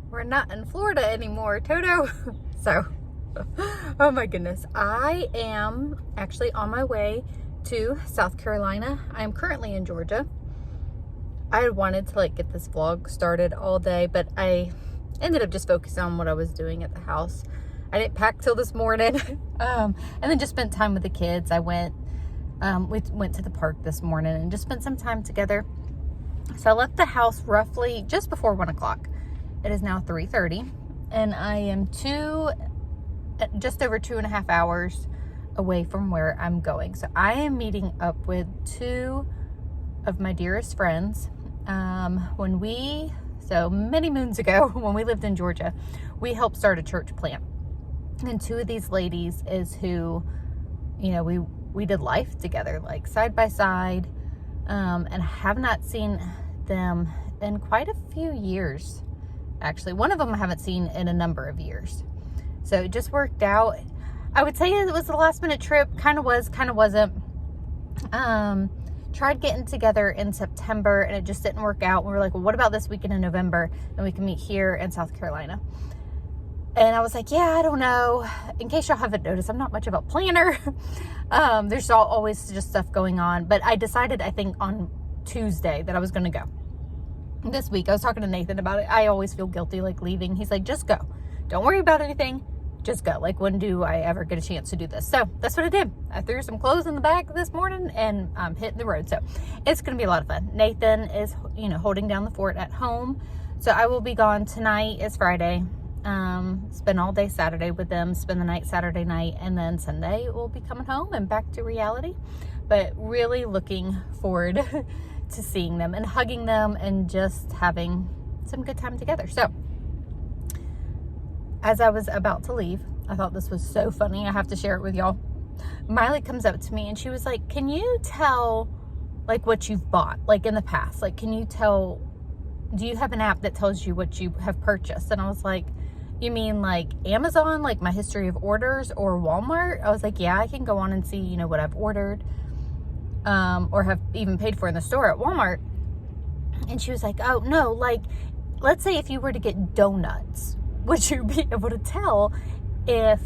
we're not in Florida anymore, Toto. So, oh my goodness. I am actually on my way to South Carolina. I am currently in Georgia. I had wanted to like get this vlog started all day, but I ended up just focusing on what I was doing at the house. I didn't pack till this morning. And then just spent time with the kids. We went to the park this morning and just spent some time together. So I left the house roughly just before 1 o'clock. It is now 3:30 and I am just over 2.5 hours away from where I'm going. So I am meeting up with two of my dearest friends. So many moons ago, when we lived in Georgia, we helped start a church plant. And two of these ladies is who, you know, we did life together, like side by side, and have not seen them in quite a few years. Actually, one of them I haven't seen in a number of years. So it just worked out. I would say it was a last minute trip. Kind of was, kind of wasn't. Tried getting together in September and it just didn't work out. We were like, well, what about this weekend in November? And we can meet here in South Carolina. And I was like, yeah, I don't know. In case y'all haven't noticed, I'm not much of a planner. There's always just stuff going on. But I decided, I think, on Tuesday that I was going to go. This week, I was talking to Nathan about it. I always feel guilty, like, leaving. He's like, just go. Don't worry about anything. Just go. Like, when do I ever get a chance to do this? So, that's what I did. I threw some clothes in the bag this morning, and I'm hitting the road. So, it's going to be a lot of fun. Nathan is, holding down the fort at home. So, I will be gone. Tonight is Friday. Spend all day Saturday with them, spend the night Saturday night, and then Sunday we'll be coming home and back to reality. But really looking forward to seeing them and hugging them and just having some good time together. So as I was about to leave, I thought this was so funny. I have to share it with y'all. Miley comes up to me and she was like, can you tell like what you've bought like in the past? Like, can you tell, do you have an app that tells you what you have purchased? And I was like, you mean like Amazon, like my history of orders, or Walmart? I was like, yeah, I can go on and see, what I've ordered, or have even paid for in the store at Walmart. And she was like, oh no, like, let's say if you were to get donuts, would you be able to tell if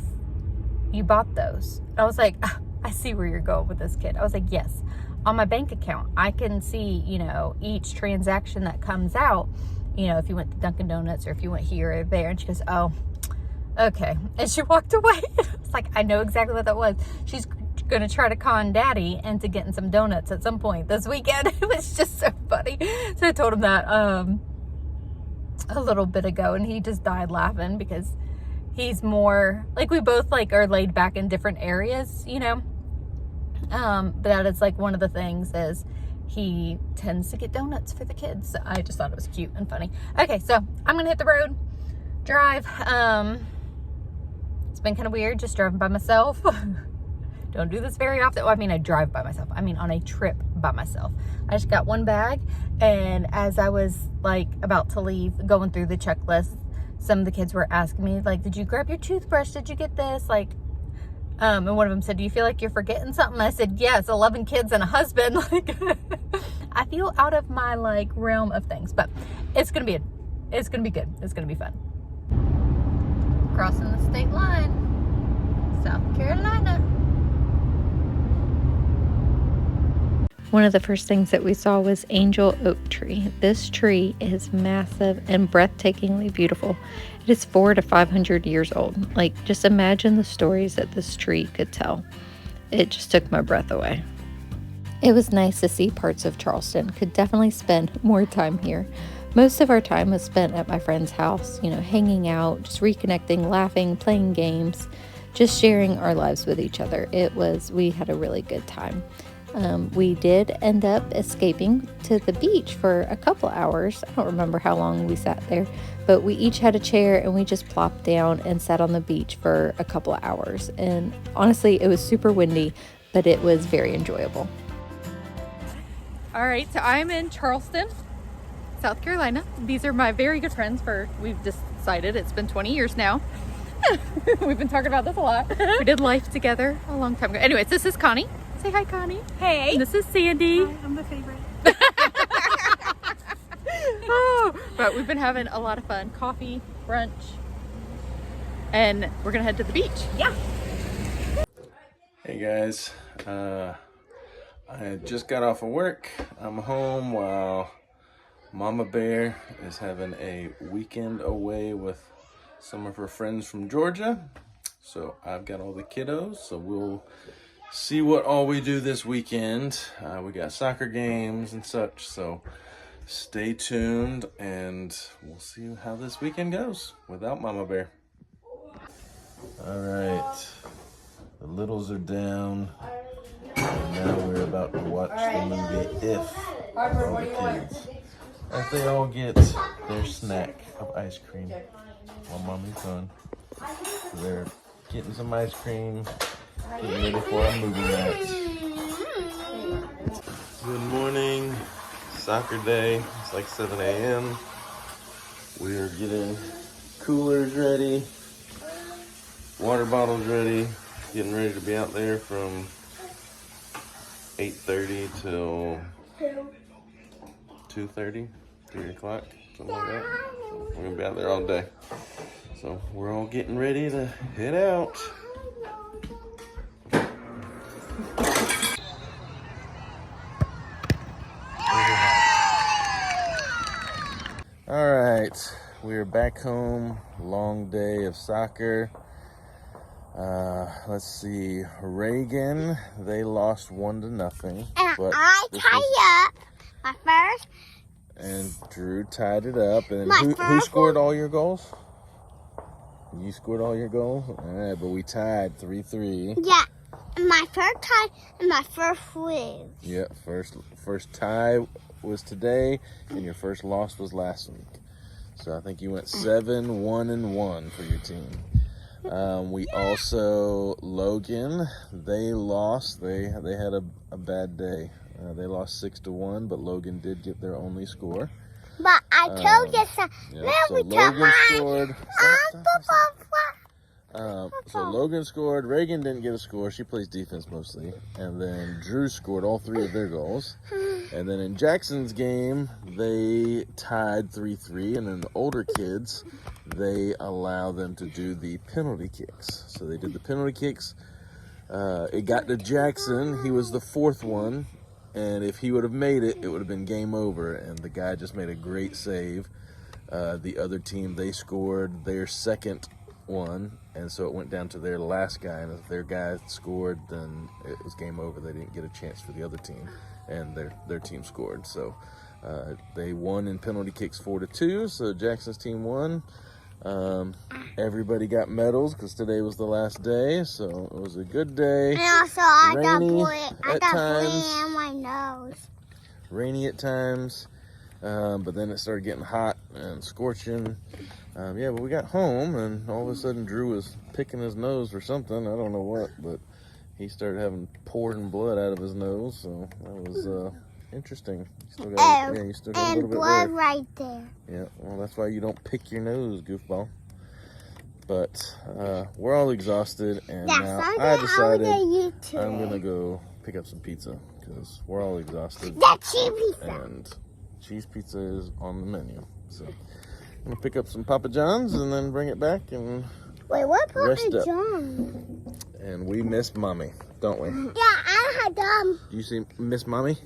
you bought those? And I was like, I see where you're going with this, kid. I was like, yes, on my bank account, I can see, each transaction that comes out, if you went to Dunkin' Donuts or if you went here or there. And she goes, oh, okay. And she walked away. It's like, I know exactly what that was. She's going to try to con daddy into getting some donuts at some point this weekend. It was just so funny. So I told him that a little bit ago, and he just died laughing because he's more, like, we both, like, are laid back in different areas, but that is, like, one of the things is he tends to get donuts for the kids. So I just thought it was cute and funny. Okay, so I'm gonna hit the road, drive. It's been kind of weird just driving by myself. Don't do this very often. Well, I mean, I drive by myself. I mean, on a trip by myself. I just got one bag, and as I was like about to leave, going through the checklist, some of the kids were asking me, like, did you grab your toothbrush? Did you get this? Like, and one of them said, do you feel like you're forgetting something? I said, yes, 11 kids and a husband. Like, I feel out of my, like, realm of things, but it's going to be good. It's going to be fun. Crossing the state line, South Carolina. One of the first things that we saw was Angel Oak Tree. This tree is massive and breathtakingly beautiful. It is 400 to 500 years old. Like, just imagine the stories that this tree could tell. It just took my breath away. It was nice to see parts of Charleston. Could definitely spend more time here. Most of our time was spent at my friend's house, hanging out, just reconnecting, laughing, playing games, just sharing our lives with each other. We had a really good time. We did end up escaping to the beach for a couple hours. I don't remember how long we sat there, but we each had a chair and we just plopped down and sat on the beach for a couple of hours. And honestly, it was super windy, but it was very enjoyable. All right, so I'm in Charleston, South Carolina. These are my very good friends we've decided it's been 20 years now. We've been talking about this a lot. We did life together a long time ago. Anyways, this is Connie. Say hi, Connie. Hey. And this is Sandy. Hi, I'm the favorite. But we've been having a lot of fun. Coffee brunch, and we're gonna head to the beach. Yeah. Hey guys, I just got off of work. I'm home while Mama Bear is having a weekend away with some of her friends from Georgia. So I've got all the kiddos, so we'll see what all we do this weekend. We got soccer games and such, so stay tuned and we'll see how this weekend goes without Mama Bear. All right, the littles are down, and now we're about to watch the movie If with all the kids, as they all get their snack of ice cream while Mommy's gone. So they're getting some ice cream, getting ready for our movie night. Good morning, soccer day. It's like 7 a.m. We're getting coolers ready, water bottles ready, getting ready to be out there from 8:30 till 2:30, 3 o'clock, something like that. So we're gonna be out there all day. So we're all getting ready to head out. All right, we're back home. Long day of soccer. Let's see, Reagan, they lost 1-0. And I tied up my first. And Drew tied it up. And who scored all your goals? You scored all your goals? All right, but we tied 3-3. Yeah, my first tie and my first win. Yeah, first tie was today, and your first loss was last week. So I think you went 7-1-1 for your team. We also, Logan, they lost. They had a bad day. They lost 6-1, but Logan did get their only score. But I told you so. So Logan scored. So Logan scored. Reagan didn't get a score. She plays defense mostly. And then Drew scored all 3 of their goals. And then in Jackson's game, they tied 3-3. And then the older kids, they allow them to do the penalty kicks. So they did the penalty kicks. It got to Jackson. He was the 4th one. And if he would have made it, it would have been game over. And the guy just made a great save. The other team, they scored their second one. And so it went down to their last guy. And if their guy scored, then it was game over. They didn't get a chance for the other team. And their team scored. So they won in penalty kicks 4-2. So Jackson's team won. Everybody got medals because today was the last day, so it was a good day. And also I got Rainy bullet in my nose. Rainy at times, but then it started getting hot and scorching. Yeah, but we got home and all of a sudden Drew was picking his nose for something. I don't know what, but he started having pouring blood out of his nose, so that was interesting. You still got a little bit blood there. right there. Yeah, well, that's why you don't pick your nose, goofball. But we're all exhausted, and now I decided I'm gonna go pick up some pizza because we're all exhausted. That's cheese pizza. And cheese pizza is on the menu, so I'm gonna pick up some Papa John's and then bring it back and rest up. John? And we miss Mommy, don't we? Yeah, I had them. Do you see miss Mommy?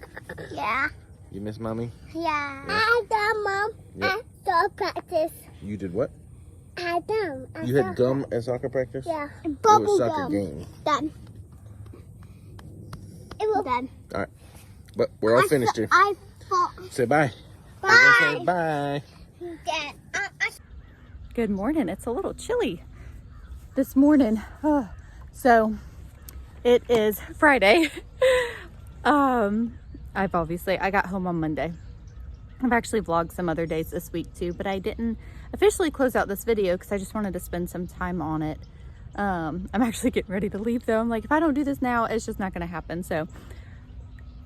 Yeah. You miss Mommy? Yeah. I had them, Mom. Yep. I saw practice. You did what? I had them. You had gum at soccer practice? Yeah. It Bubble was soccer gum. game. Done. It was done. All right, but we're all finished here. I fought. Say bye. Bye. Say bye. Dad, Good morning. It's a little chilly this morning. So it is Friday. I got home on Monday. I've actually vlogged some other days this week too, but I didn't officially close out this video because I just wanted to spend some time on it. I'm actually getting ready to leave though. I'm like, if I don't do this now, it's just not going to happen. So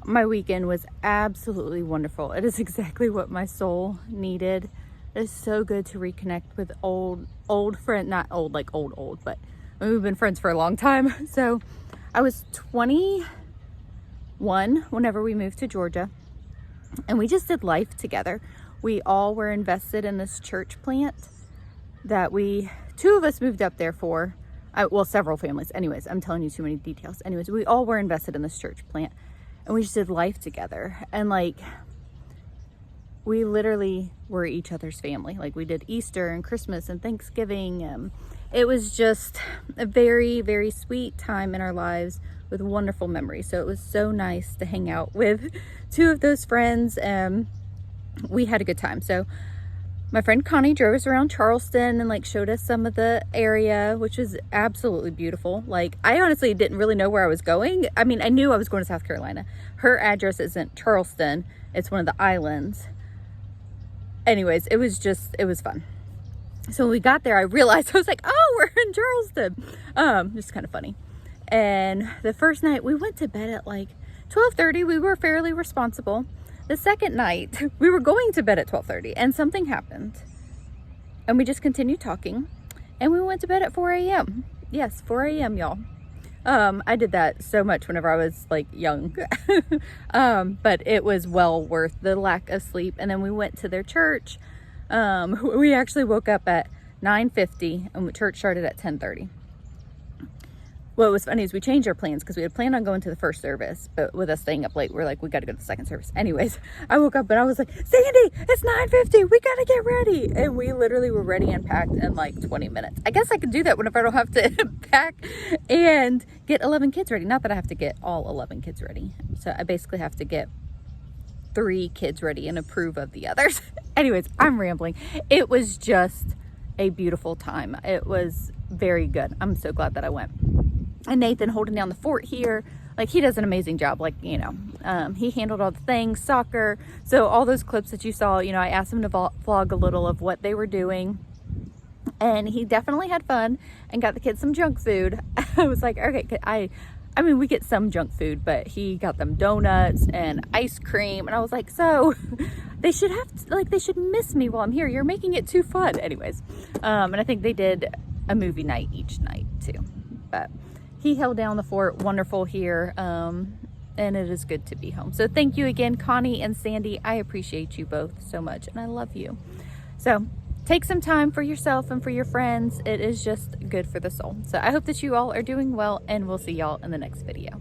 my weekend was absolutely wonderful. It is exactly what my soul needed. It is so good to reconnect with old friend, not old like old, but we've been friends for a long time. So I was 21 whenever we moved to Georgia, and we just did life together. We all were invested in this church plant, that two of us moved up there for, well, several families. Anyways, I'm telling you too many details. Anyways, we all were invested in this church plant, and we just did life together. And like, we literally were each other's family. Like, we did Easter and Christmas and Thanksgiving. It was just a very, very sweet time in our lives with wonderful memories. So it was so nice to hang out with two of those friends. We had a good time. So my friend Connie drove us around Charleston and like showed us some of the area, which was absolutely beautiful. Like, I honestly didn't really know where I was going. I mean, I knew I was going to South Carolina. Her address isn't Charleston. It's one of the islands. Anyways, it was fun. So when we got there, I realized, I was like, oh, we're in Charleston. Just kind of funny. And the first night we went to bed at like 12:30. We were fairly responsible. The second night we were going to bed at 12:30 and something happened. And we just continued talking and we went to bed at 4 a.m. Yes, 4 a.m. y'all. I did that so much whenever I was like young. But it was well worth the lack of sleep. And then we went to their church. We actually woke up at 9:50 and church started at 10:30. What was funny is we changed our plans because we had planned on going to the first service, but with us staying up late, we're like, we got to go to the second service. Anyways, I woke up and I was like, Sandy, it's 9:50. We got to get ready. And we literally were ready and packed in like 20 minutes. I guess I could do that whenever I don't have to pack and get 11 kids ready. Not that I have to get all 11 kids ready. So I basically have to get 3 kids ready and approve of the others. Anyways, I'm rambling. It was just a beautiful time. It was very good. I'm so glad that I went. And Nathan holding down the fort here, like, he does an amazing job. Like, you know, he handled all the things, soccer. So all those clips that you saw, you know, I asked him to vlog a little of what they were doing, and he definitely had fun and got the kids some junk food. I was like, okay, I mean, we get some junk food, but he got them donuts and ice cream. And I was like, so they should they should miss me while I'm here. You're making it too fun. Anyways. And I think they did a movie night each night too, but he held down the fort wonderful here. And it is good to be home. So thank you again, Connie and Sandy. I appreciate you both so much and I love you. So take some time for yourself and for your friends. It is just good for the soul. So I hope that you all are doing well, and we'll see y'all in the next video.